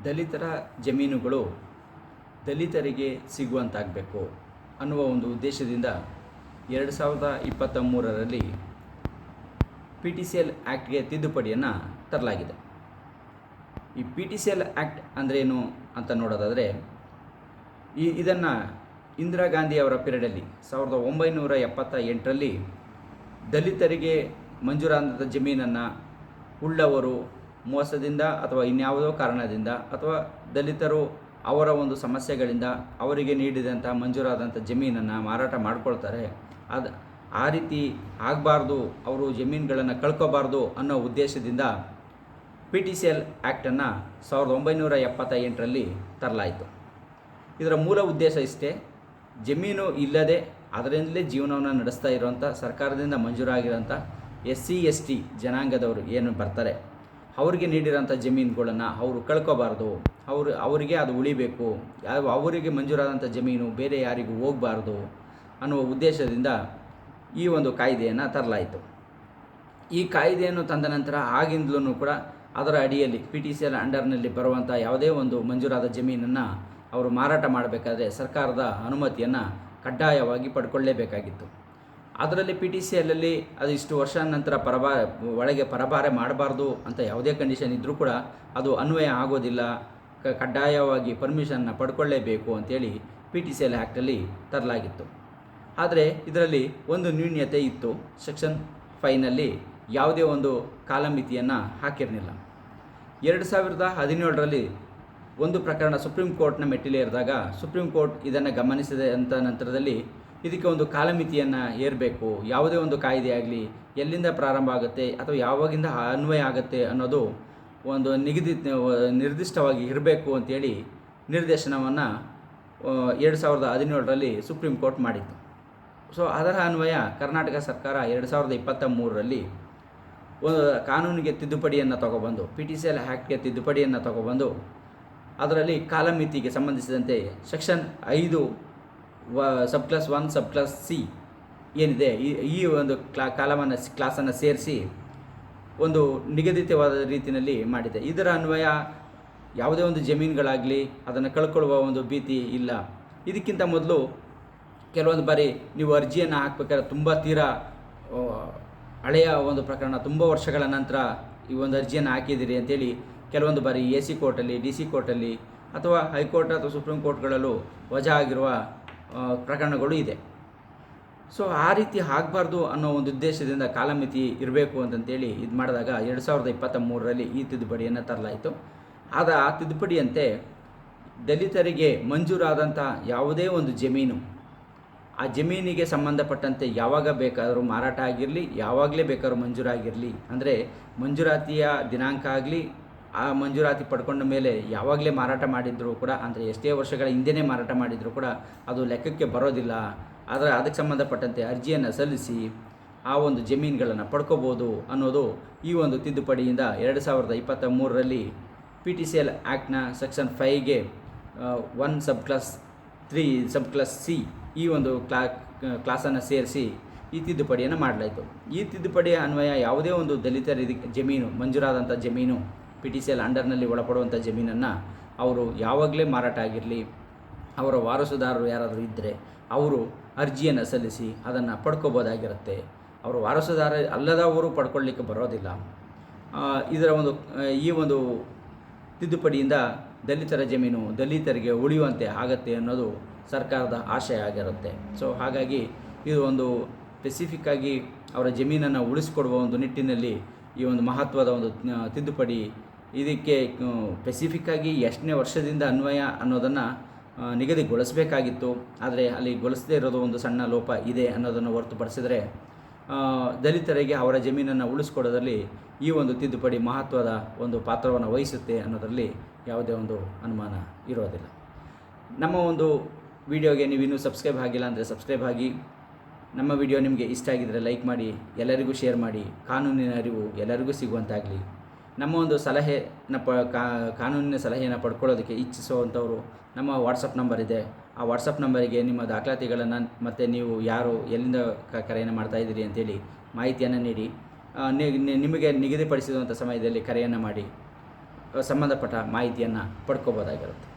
ದಲಿತರ ಜಮೀನುಗಳು ದಲಿತರಿಗೆ ಸಿಗುವಂತಾಗಬೇಕು ಅನ್ನುವ ಒಂದು ಉದ್ದೇಶದಿಂದ 2023ರಲ್ಲಿ PTCL ಆ್ಯಕ್ಟ್ಗೆ ತಿದ್ದುಪಡಿಯನ್ನು ತರಲಾಗಿದೆ. ಈ PTCL ಆ್ಯಕ್ಟ್ ಅಂದ್ರೇನು ಅಂತ ನೋಡೋದಾದರೆ, ಇದನ್ನು ಇಂದಿರಾ ಗಾಂಧಿ ಅವರ ಪೀರಿಯಡಲ್ಲಿ 1978ರಲ್ಲಿ ದಲಿತರಿಗೆ ಮಂಜೂರಾದ ಜಮೀನನ್ನು ಉಳ್ಳವರು ಮೋಸದಿಂದ ಅಥವಾ ಇನ್ಯಾವುದೋ ಕಾರಣದಿಂದ ಅಥವಾ ದಲಿತರು ಅವರ ಒಂದು ಸಮಸ್ಯೆಗಳಿಂದ ಅವರಿಗೆ ನೀಡಿದಂಥ ಮಂಜೂರಾದಂಥ ಜಮೀನನ್ನು ಮಾರಾಟ ಮಾಡ್ಕೊಳ್ತಾರೆ. ಆ ರೀತಿ ಆಗಬಾರ್ದು, ಅವರು ಜಮೀನುಗಳನ್ನು ಕಳ್ಕೋಬಾರ್ದು ಅನ್ನೋ ಉದ್ದೇಶದಿಂದ PTCL ಆ್ಯಕ್ಟನ್ನು 1978ರಲ್ಲಿ ತರಲಾಯಿತು. ಇದರ ಮೂಲ ಉದ್ದೇಶ ಇಷ್ಟೇ: ಜಮೀನು ಇಲ್ಲದೆ ಅದರಿಂದಲೇ ಜೀವನವನ್ನು ನಡೆಸ್ತಾ ಇರುವಂಥ ಸರ್ಕಾರದಿಂದ ಮಂಜೂರಾಗಿರೋಂಥ SC/ST ಜನಾಂಗದವರು ಏನು ಬರ್ತಾರೆ, ಅವರಿಗೆ ನೀಡಿರೋಂಥ ಜಮೀನುಗಳನ್ನು ಅವರು ಕಳ್ಕೋಬಾರ್ದು, ಅವರಿಗೆ ಅದು ಉಳಿಬೇಕು, ಅವರಿಗೆ ಮಂಜೂರಾದಂಥ ಜಮೀನು ಬೇರೆ ಯಾರಿಗೂ ಹೋಗಬಾರ್ದು ಅನ್ನುವ ಉದ್ದೇಶದಿಂದ ಈ ಒಂದು ಕಾಯ್ದೆಯನ್ನು ತರಲಾಯಿತು. ಈ ಕಾಯ್ದೆಯನ್ನು ತಂದ ನಂತರ ಆಗಿಂದಲೂ ಕೂಡ ಅದರ ಅಡಿಯಲ್ಲಿ PTCL ಅಂಡರ್ನಲ್ಲಿ ಬರುವಂಥ ಯಾವುದೇ ಒಂದು ಮಂಜೂರಾದ ಜಮೀನನ್ನು ಅವರು ಮಾರಾಟ ಮಾಡಬೇಕಾದ್ರೆ ಸರ್ಕಾರದ ಅನುಮತಿಯನ್ನು ಕಡ್ಡಾಯವಾಗಿ ಪಡ್ಕೊಳ್ಳೇಬೇಕಾಗಿತ್ತು. ಅದರಲ್ಲಿ PTCLಲ್ಲಿ ಅದು ಇಷ್ಟು ವರ್ಷ ನಂತರ ಒಳಗೆ ಪರಭಾರೆ ಮಾಡಬಾರ್ದು ಅಂತ ಯಾವುದೇ ಕಂಡೀಷನ್ ಇದ್ದರೂ ಕೂಡ ಅದು ಅನ್ವಯ ಆಗೋದಿಲ್ಲ, ಕಡ್ಡಾಯವಾಗಿ ಪರ್ಮಿಷನ್ನ ಪಡ್ಕೊಳ್ಳೇಬೇಕು ಅಂತೇಳಿ PTCL ಆ್ಯಕ್ಟಲ್ಲಿ ತರಲಾಗಿತ್ತು. ಆದರೆ ಇದರಲ್ಲಿ ಒಂದು ನ್ಯೂನ್ಯತೆ ಇತ್ತು. ಸೆಕ್ಷನ್ 5ನಲ್ಲಿ ಯಾವುದೇ ಒಂದು ಕಾಲಮಿತಿಯನ್ನು ಹಾಕಿರಲಿಲ್ಲ. 2017ರಲ್ಲಿ ಒಂದು ಪ್ರಕರಣ ಸುಪ್ರೀಂ ಕೋರ್ಟ್ನ ಮೆಟ್ಟಿಲೇರಿದಾಗ ಸುಪ್ರೀಂ ಕೋರ್ಟ್ ಇದನ್ನು ಗಮನಿಸಿದ ನಂತರದಲ್ಲಿ ಇದಕ್ಕೆ ಒಂದು ಕಾಲಮಿತಿಯನ್ನು ಏರಬೇಕು, ಯಾವುದೇ ಒಂದು ಕಾಯ್ದೆ ಆಗಲಿ ಎಲ್ಲಿಂದ ಪ್ರಾರಂಭ ಆಗುತ್ತೆ ಅಥವಾ ಯಾವಾಗಿಂದ ಅನ್ವಯ ಆಗುತ್ತೆ ಅನ್ನೋದು ಒಂದು ನಿರ್ದಿಷ್ಟವಾಗಿ ಇರಬೇಕು ಅಂತೇಳಿ ನಿರ್ದೇಶನವನ್ನು 2017ರಲ್ಲಿ ಸುಪ್ರೀಂ ಕೋರ್ಟ್ ಮಾಡಿತ್ತು. ಸೊ ಅದರ ಅನ್ವಯ ಕರ್ನಾಟಕ ಸರ್ಕಾರ 2023ರಲ್ಲಿ ಒಂದು ಕಾನೂನಿಗೆ ತಿದ್ದುಪಡಿಯನ್ನು ತಗೊಬಂದು PTCL ಆ್ಯಕ್ಟ್ಗೆ ತಿದ್ದುಪಡಿಯನ್ನು ತಗೊಬಂದು ಅದರಲ್ಲಿ ಕಾಲಮಿತಿಗೆ ಸಂಬಂಧಿಸಿದಂತೆ ಸೆಕ್ಷನ್ 5 ಸಬ್ಕ್ಲಾಸ್ 1 ಸಬ್ಕ್ಲಾಸ್ C ಏನಿದೆ ಈ ಒಂದು ಕ್ಲಾಸನ್ನು ಸೇರಿಸಿ ಒಂದು ನಿಗದಿತವಾದ ರೀತಿಯಲ್ಲಿ ಮಾಡಿದೆ. ಇದರ ಅನ್ವಯ ಯಾವುದೇ ಒಂದು ಜಮೀನುಗಳಾಗಲಿ ಅದನ್ನು ಕಳ್ಕೊಳ್ಳುವ ಒಂದು ಭೀತಿ ಇಲ್ಲ. ಇದಕ್ಕಿಂತ ಮೊದಲು ಕೆಲವೊಂದು ಬಾರಿ ನೀವು ಅರ್ಜಿಯನ್ನು ಹಾಕಬೇಕಾದ್ರೆ ತುಂಬ ತೀರಾ ಹಳೆಯ ಒಂದು ಪ್ರಕರಣ, ತುಂಬ ವರ್ಷಗಳ ನಂತರ ಈ ಒಂದು ಅರ್ಜಿಯನ್ನು ಹಾಕಿದ್ದೀರಿ ಅಂತೇಳಿ ಕೆಲವೊಂದು ಬಾರಿ AC ಕೋರ್ಟಲ್ಲಿ, DC ಕೋರ್ಟಲ್ಲಿ ಅಥವಾ ಹೈಕೋರ್ಟ್ ಅಥವಾ ಸುಪ್ರೀಂ ಕೋರ್ಟ್ಗಳಲ್ಲೂ ವಜಾ ಆಗಿರುವ ಪ್ರಕರಣಗಳು ಇದೆ. ಸೊ ಆ ರೀತಿ ಆಗಬಾರ್ದು ಅನ್ನೋ ಒಂದು ಉದ್ದೇಶದಿಂದ ಕಾಲಮಿತಿ ಇರಬೇಕು ಅಂತಂತೇಳಿ ಇದು ಮಾಡಿದಾಗ 2023ರಲ್ಲಿ ಈ ತಿದ್ದುಪಡಿಯನ್ನು ತರಲಾಯಿತು. ಆ ತಿದ್ದುಪಡಿಯಂತೆ ದಲಿತರಿಗೆ ಮಂಜೂರಾದಂಥ ಯಾವುದೇ ಒಂದು ಜಮೀನು, ಆ ಜಮೀನಿಗೆ ಸಂಬಂಧಪಟ್ಟಂತೆ ಯಾವಾಗ ಬೇಕಾದರೂ ಮಾರಾಟ ಆಗಿರಲಿ, ಯಾವಾಗಲೇ ಬೇಕಾದ್ರೂ ಮಂಜೂರಾಗಿರಲಿ, ಅಂದರೆ ಮಂಜೂರಾತಿಯ ದಿನಾಂಕ ಆಗಲಿ, ಆ ಮಂಜೂರಾತಿ ಪಡ್ಕೊಂಡ ಮೇಲೆ ಯಾವಾಗಲೇ ಮಾರಾಟ ಮಾಡಿದರೂ ಕೂಡ, ಅಂದರೆ ಎಷ್ಟೇ ವರ್ಷಗಳ ಹಿಂದೆಯೇ ಮಾರಾಟ ಮಾಡಿದರೂ ಕೂಡ ಅದು ಲೆಕ್ಕಕ್ಕೆ ಬರೋದಿಲ್ಲ. ಆದರೆ ಅದಕ್ಕೆ ಸಂಬಂಧಪಟ್ಟಂತೆ ಅರ್ಜಿಯನ್ನು ಸಲ್ಲಿಸಿ ಆ ಒಂದು ಜಮೀನುಗಳನ್ನು ಪಡ್ಕೋಬೋದು ಅನ್ನೋದು ಈ ಒಂದು ತಿದ್ದುಪಡಿಯಿಂದ 2023ರಲ್ಲಿ PTCL ಆ್ಯಕ್ಟ್ನ ಸೆಕ್ಷನ್ 5ಗೆ 1 ಸಬ್ಕ್ಲಾಸ್ 3 ಸಬ್ಕ್ಲಾಸ್ C ಈ ಒಂದು ಕ್ಲಾಸನ್ನು ಸೇರಿಸಿ ಈ ತಿದ್ದುಪಡಿಯನ್ನು ಮಾಡಲಾಯಿತು. ಈ ತಿದ್ದುಪಡಿಯ ಅನ್ವಯ ಯಾವುದೇ ಒಂದು ದಲಿತರ ಜಮೀನು, ಮಂಜೂರಾದಂಥ ಜಮೀನು, PTCL ಅಂಡರ್ನಲ್ಲಿ ಒಳಪಡುವಂಥ ಜಮೀನನ್ನು ಅವರು ಯಾವಾಗಲೇ ಮಾರಾಟ ಆಗಿರಲಿ, ಅವರ ವಾರಸುದಾರರು ಯಾರಾದರೂ ಇದ್ದರೆ ಅವರು ಅರ್ಜಿಯನ್ನು ಸಲ್ಲಿಸಿ ಅದನ್ನು ಪಡ್ಕೋಬೋದಾಗಿರುತ್ತೆ. ಅವರು ವಾರಸುದಾರ ಅಲ್ಲದವರು ಪಡ್ಕೊಳ್ಳಿಕ್ಕೆ ಬರೋದಿಲ್ಲ. ಈ ಒಂದು ತಿದ್ದುಪಡಿಯಿಂದ ದಲಿತರ ಜಮೀನು ದಲಿತರಿಗೆ ಉಳಿಯುವಂತೆ ಆಗತ್ತೆ ಅನ್ನೋದು ಸರ್ಕಾರದ ಆಶಯ ಆಗಿರುತ್ತೆ. ಸೊ ಹಾಗಾಗಿ ಇದು ಒಂದು ಸ್ಪೆಸಿಫಿಕ್ಕಾಗಿ ಅವರ ಜಮೀನನ್ನು ಉಳಿಸಿಕೊಡುವ ಒಂದು ನಿಟ್ಟಿನಲ್ಲಿ ಈ ಒಂದು ಮಹತ್ವದ ಒಂದು ತಿದ್ದುಪಡಿ. ಇದಕ್ಕೆ ಸ್ಪೆಸಿಫಿಕ್ಕಾಗಿ ಎಷ್ಟನೇ ವರ್ಷದಿಂದ ಅನ್ವಯ ಅನ್ನೋದನ್ನು ನಿಗದಿಗೊಳಿಸಬೇಕಾಗಿತ್ತು. ಆದರೆ ಅಲ್ಲಿ ಗೊಳಿಸದೇ ಇರೋದು ಒಂದು ಸಣ್ಣ ಲೋಪ ಇದೆ ಅನ್ನೋದನ್ನು ಹೊರತುಪಡಿಸಿದರೆ ದಲಿತರಿಗೆ ಅವರ ಜಮೀನನ್ನು ಉಳಿಸ್ಕೊಡೋದ್ರಲ್ಲಿ ಈ ಒಂದು ತಿದ್ದುಪಡಿ ಮಹತ್ವದ ಒಂದು ಪಾತ್ರವನ್ನು ವಹಿಸುತ್ತೆ ಅನ್ನೋದರಲ್ಲಿ ಯಾವುದೇ ಒಂದು ಅನುಮಾನ ಇರೋದಿಲ್ಲ. ನಮ್ಮ ಒಂದು ವಿಡಿಯೋಗೆ ನೀವು ಇನ್ನೂ ಸಬ್ಸ್ಕ್ರೈಬ್ ಆಗಿಲ್ಲ ಅಂದರೆ ಸಬ್ಸ್ಕ್ರೈಬ್ ಆಗಿ. ನಮ್ಮ ವಿಡಿಯೋ ನಿಮಗೆ ಇಷ್ಟ ಆಗಿದ್ದರೆ ಲೈಕ್ ಮಾಡಿ, ಎಲ್ಲರಿಗೂ ಶೇರ್ ಮಾಡಿ. ಕಾನೂನಿನ ಅರಿವು ಎಲ್ಲರಿಗೂ ಸಿಗುವಂತಾಗಲಿ. ನಮ್ಮ ಒಂದು ಕಾನೂನಿನ ಸಲಹೆಯನ್ನು ಪಡ್ಕೊಳ್ಳೋದಕ್ಕೆ ಇಚ್ಛಿಸುವಂಥವರು ನಮ್ಮ ವಾಟ್ಸಪ್ ನಂಬರ್ ಇದೆ. ಆ ವಾಟ್ಸಪ್ ನಂಬರಿಗೆ ನಿಮ್ಮ ದಾಖಲಾತಿಗಳನ್ನು ಮತ್ತು ನೀವು ಯಾರು ಎಲ್ಲಿಂದ ಕರೆಯನ್ನು ಮಾಡ್ತಾಯಿದ್ದೀರಿ ಅಂತೇಳಿ ಮಾಹಿತಿಯನ್ನು ನೀಡಿ ನಿಮಗೆ ನಿಗದಿಪಡಿಸಿದಂಥ ಸಮಯದಲ್ಲಿ ಕರೆಯನ್ನು ಮಾಡಿ ಸಂಬಂಧಪಟ್ಟ ಮಾಹಿತಿಯನ್ನು ಪಡ್ಕೋಬೋದಾಗಿರುತ್ತೆ.